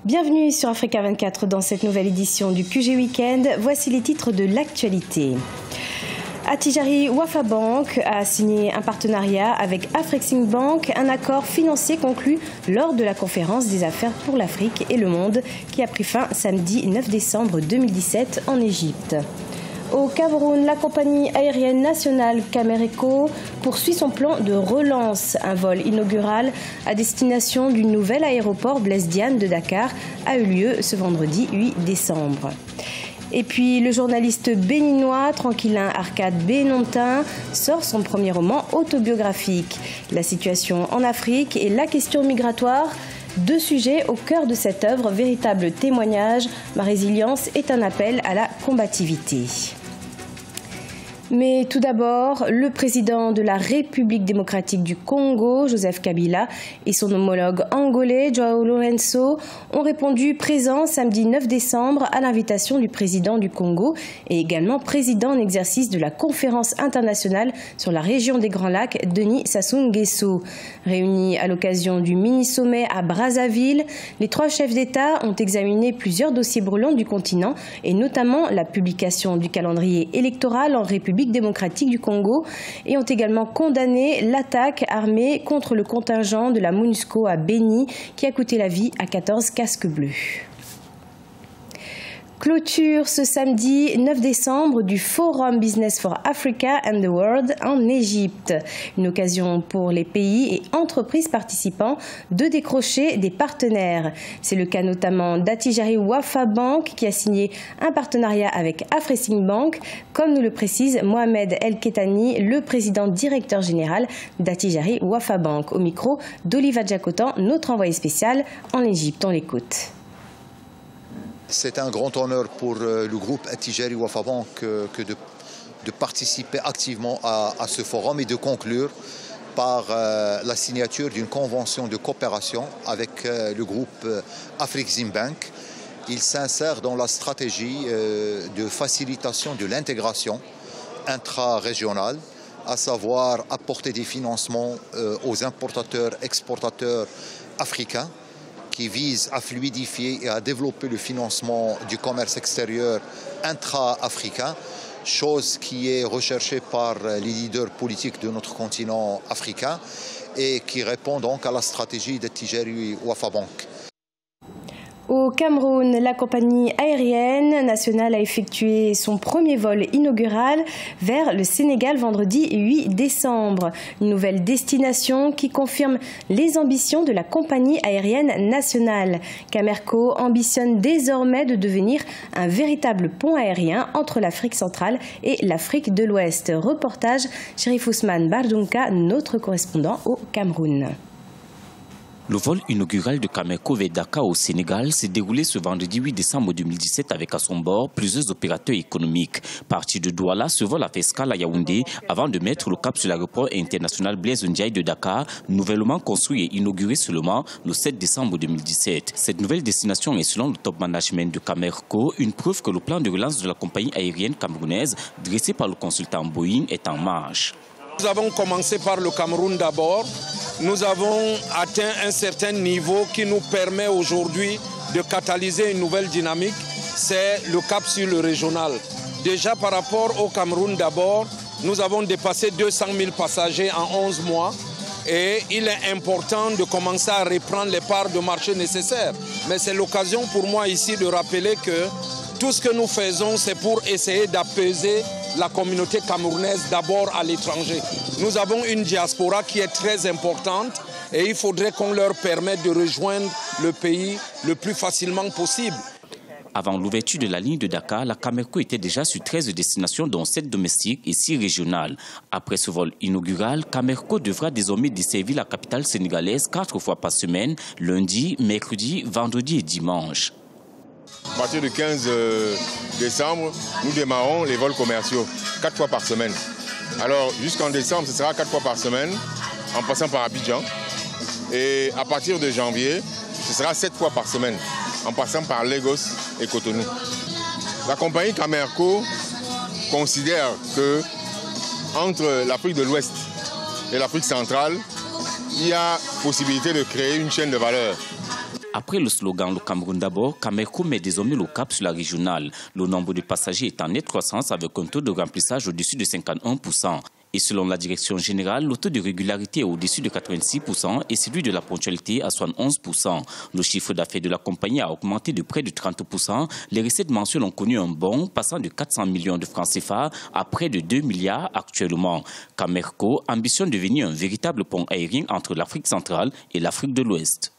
Bienvenue sur Africa 24 dans cette nouvelle édition du QG Weekend. Voici les titres de l'actualité. Attijari Wafa Bank a signé un partenariat avec Afreximbank, un accord financier conclu lors de la conférence des affaires pour l'Afrique et le monde qui a pris fin samedi 9 décembre 2017 en Égypte. Au Cameroun, la compagnie aérienne nationale Camereco poursuit son plan de relance. Un vol inaugural à destination du nouvel aéroport Blaise Diagne de Dakar a eu lieu ce vendredi 8 décembre. Et puis le journaliste béninois Tranquillin Arcade Benontin sort son premier roman autobiographique. La situation en Afrique et la question migratoire, deux sujets au cœur de cette œuvre, véritable témoignage. Ma résilience est un appel à la combativité. Mais tout d'abord, le président de la République démocratique du Congo, Joseph Kabila, et son homologue angolais, João Lourenço, ont répondu présents samedi 9 décembre à l'invitation du président du Congo et également président en exercice de la conférence internationale sur la région des Grands Lacs, Denis Sassou Nguesso. Réunis à l'occasion du mini-sommet à Brazzaville, les trois chefs d'État ont examiné plusieurs dossiers brûlants du continent et notamment la publication du calendrier électoral en République démocratique du Congo et ont également condamné l'attaque armée contre le contingent de la MONUSCO à Beni qui a coûté la vie à 14 casques bleus. Clôture ce samedi 9 décembre du Forum Business for Africa and the World en Égypte. Une occasion pour les pays et entreprises participants de décrocher des partenaires. C'est le cas notamment d'Attijari Wafa Bank qui a signé un partenariat avec Afreximbank, comme nous le précise Mohamed El Ketani, le président directeur général d'Attijari Wafa Bank. Au micro d'Oliva Djakotan, notre envoyé spécial en Égypte. On l'écoute. C'est un grand honneur pour le groupe Attijari Wafa Bank de participer activement à ce forum et de conclure par la signature d'une convention de coopération avec le groupe Afreximbank. Il s'insère dans la stratégie de facilitation de l'intégration intra-régionale, à savoir apporter des financements aux importateurs-exportateurs africains, qui vise à fluidifier et à développer le financement du commerce extérieur intra-africain, chose qui est recherchée par les leaders politiques de notre continent africain et qui répond donc à la stratégie d'Attijari Wafa Bank. Au Cameroun, la compagnie aérienne nationale a effectué son premier vol inaugural vers le Sénégal vendredi 8 décembre. Une nouvelle destination qui confirme les ambitions de la compagnie aérienne nationale. Camerco ambitionne désormais de devenir un véritable pont aérien entre l'Afrique centrale et l'Afrique de l'Ouest. Reportage Chérif Ousmane Bardunka, notre correspondant au Cameroun. Le vol inaugural de Camerco vers Dakar au Sénégal s'est déroulé ce vendredi 8 décembre 2017 avec à son bord plusieurs opérateurs économiques. Parti de Douala, ce vol a fait escale à Yaoundé avant de mettre le cap sur l'aéroport international Blaise Ndiaye de Dakar, nouvellement construit et inauguré seulement le 7 décembre 2017. Cette nouvelle destination est selon le top management de Camerco une preuve que le plan de relance de la compagnie aérienne camerounaise dressé par le consultant Boeing est en marche. Nous avons commencé par le Cameroun d'abord. Nous avons atteint un certain niveau qui nous permet aujourd'hui de catalyser une nouvelle dynamique. C'est le cap sur le régional. Déjà par rapport au Cameroun d'abord, nous avons dépassé 200 000 passagers en 11 mois. Et il est important de commencer à reprendre les parts de marché nécessaires. Mais c'est l'occasion pour moi ici de rappeler que tout ce que nous faisons, c'est pour essayer d'apaiser la communauté camerounaise d'abord à l'étranger. Nous avons une diaspora qui est très importante et il faudrait qu'on leur permette de rejoindre le pays le plus facilement possible. Avant l'ouverture de la ligne de Dakar, la Camerco était déjà sur 13 destinations, dont 7 domestiques et 6 régionales. Après ce vol inaugural, Camerco devra désormais desservir la capitale sénégalaise 4 fois par semaine, lundi, mercredi, vendredi et dimanche. À partir du 15 décembre, nous démarrons les vols commerciaux 4 fois par semaine. Alors jusqu'en décembre, ce sera 4 fois par semaine, en passant par Abidjan. Et à partir de janvier, ce sera 7 fois par semaine, en passant par Lagos et Cotonou. La compagnie Camerco considère que entre l'Afrique de l'Ouest et l'Afrique centrale, il y a possibilité de créer une chaîne de valeur. Après le slogan « Le Cameroun d'abord », Cameco met désormais le cap sur la régionale. Le nombre de passagers est en nette croissance avec un taux de remplissage au-dessus de 51%. Et selon la direction générale, le taux de régularité est au-dessus de 86% et celui de la ponctualité à 71%. Le chiffre d'affaires de la compagnie a augmenté de près de 30%. Les recettes mensuelles ont connu un bond, passant de 400 millions de francs CFA à près de 2 milliards actuellement. Cameco ambitionne de devenir un véritable pont aérien entre l'Afrique centrale et l'Afrique de l'Ouest.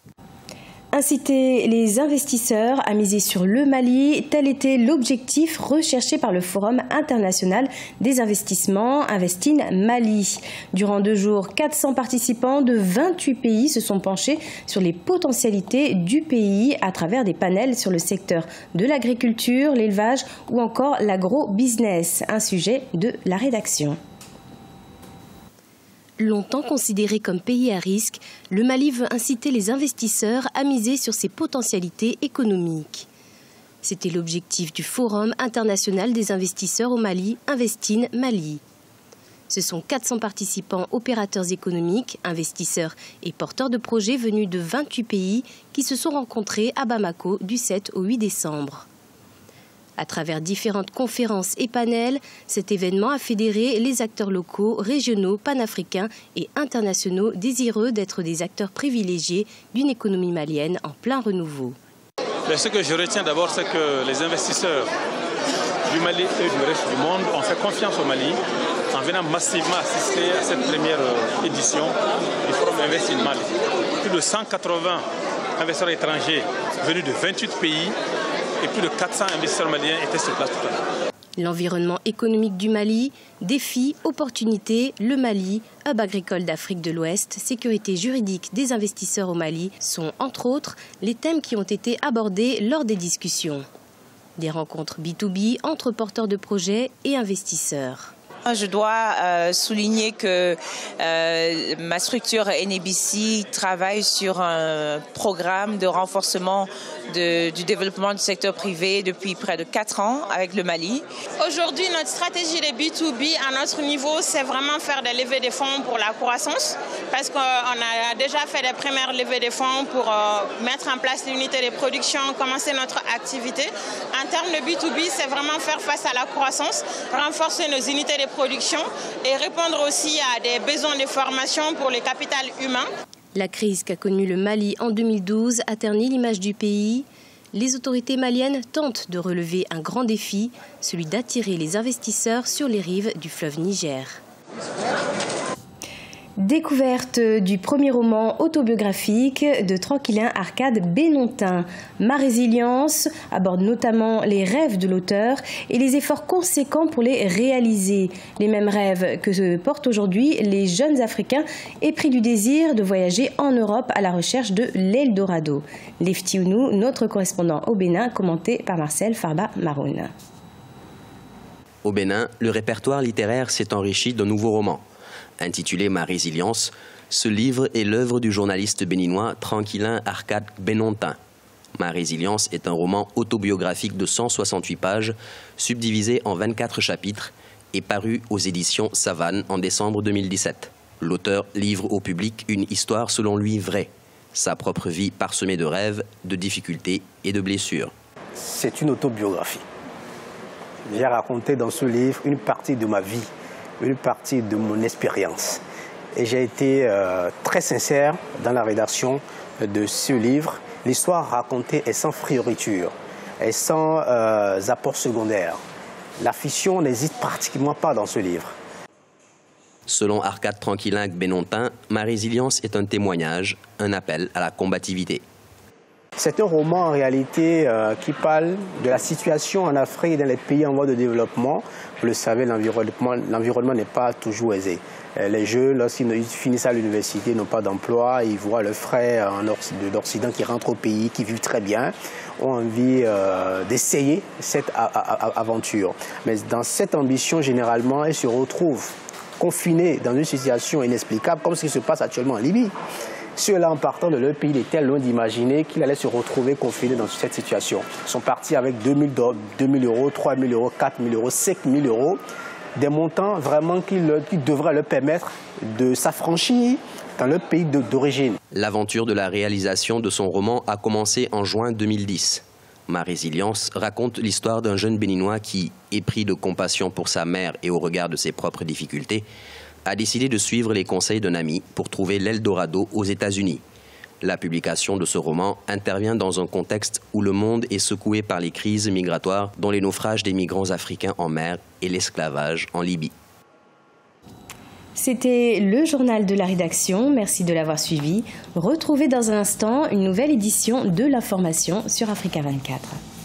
Inciter les investisseurs à miser sur le Mali, tel était l'objectif recherché par le Forum international des investissements Investin Mali. Durant 2 jours, 400 participants de 28 pays se sont penchés sur les potentialités du pays à travers des panels sur le secteur de l'agriculture, l'élevage ou encore l'agro-business, un sujet de la rédaction. Longtemps considéré comme pays à risque, le Mali veut inciter les investisseurs à miser sur ses potentialités économiques. C'était l'objectif du Forum international des investisseurs au Mali, Investin Mali. Ce sont 400 participants opérateurs économiques, investisseurs et porteurs de projets venus de 28 pays qui se sont rencontrés à Bamako du 7 au 8 décembre. À travers différentes conférences et panels, cet événement a fédéré les acteurs locaux, régionaux, panafricains et internationaux désireux d'être des acteurs privilégiés d'une économie malienne en plein renouveau. Mais ce que je retiens d'abord, c'est que les investisseurs du Mali et du reste du monde ont fait confiance au Mali en venant massivement assister à cette première édition du Forum Investin Mali. Plus de 180 investisseurs étrangers venus de 28 pays et plus de 400 investisseurs maliens étaient sur place tout à l'heure. L'environnement économique du Mali, défis, opportunités, le Mali, hub agricole d'Afrique de l'Ouest, sécurité juridique des investisseurs au Mali sont, entre autres, les thèmes qui ont été abordés lors des discussions. Des rencontres B2B entre porteurs de projets et investisseurs. Je dois souligner que ma structure NABC travaille sur un programme de renforcement du développement du secteur privé depuis près de 4 ans avec le Mali. Aujourd'hui, notre stratégie de B2B à notre niveau, c'est vraiment faire des levées de fonds pour la croissance parce qu'on a déjà fait des premières levées de fonds pour mettre en place l'unité de production, commencer notre activité. En termes de B2B, c'est vraiment faire face à la croissance, renforcer nos unités de production et répondre aussi à des besoins de formation pour le capital humain. La crise qu'a connue le Mali en 2012 a terni l'image du pays. Les autorités maliennes tentent de relever un grand défi, celui d'attirer les investisseurs sur les rives du fleuve Niger. Découverte du premier roman autobiographique de Tranquillin Arcade Bénontin. Ma résilience aborde notamment les rêves de l'auteur et les efforts conséquents pour les réaliser. Les mêmes rêves que se portent aujourd'hui les jeunes Africains épris du désir de voyager en Europe à la recherche de l'Eldorado. Lefti Ounou, notre correspondant au Bénin, commenté par Marcel Farba Maroun. Au Bénin, le répertoire littéraire s'est enrichi de nouveaux romans. Intitulé Ma résilience, ce livre est l'œuvre du journaliste béninois Tranquillin Arcade Bénontin. Ma résilience est un roman autobiographique de 168 pages, subdivisé en 24 chapitres et paru aux éditions Savane en décembre 2017. L'auteur livre au public une histoire selon lui vraie, sa propre vie parsemée de rêves, de difficultés et de blessures. C'est une autobiographie. J'ai raconté dans ce livre une partie de ma vie, une partie de mon expérience. Et j'ai été très sincère dans la rédaction de ce livre. L'histoire racontée est sans fioriture, est sans apport secondaire. La fiction n'hésite pratiquement pas dans ce livre. Selon Arcade Tranquillin Bénontin, Ma résilience est un témoignage, un appel à la combativité. C'est un roman en réalité qui parle de la situation en Afrique et dans les pays en voie de développement. Vous le savez, l'environnement n'est pas toujours aisé. Les jeunes, lorsqu'ils finissent à l'université, n'ont pas d'emploi, ils voient leurs frères d'Occident qui rentrent au pays, qui vivent très bien, ont envie d'essayer cette aventure. Mais dans cette ambition, généralement, ils se retrouvent confinés dans une situation inexplicable, comme ce qui se passe actuellement en Libye. Ceux-là, en partant de leur pays, ils étaient loin d'imaginer qu'ils allaient se retrouver confinés dans cette situation. Ils sont partis avec 2 000 euros, 3 000 euros, 4 000 euros, 5 000 euros. Des montants vraiment qui devraient leur permettre de s'affranchir dans leur pays d'origine. L'aventure de la réalisation de son roman a commencé en juin 2010. Ma résilience raconte l'histoire d'un jeune Béninois qui, épris de compassion pour sa mère et au regard de ses propres difficultés, a décidé de suivre les conseils d'un ami pour trouver l'Eldorado aux États-Unis. La publication de ce roman intervient dans un contexte où le monde est secoué par les crises migratoires, dont les naufrages des migrants africains en mer et l'esclavage en Libye. C'était le journal de la rédaction. Merci de l'avoir suivi. Retrouvez dans un instant une nouvelle édition de l'information sur Africa 24.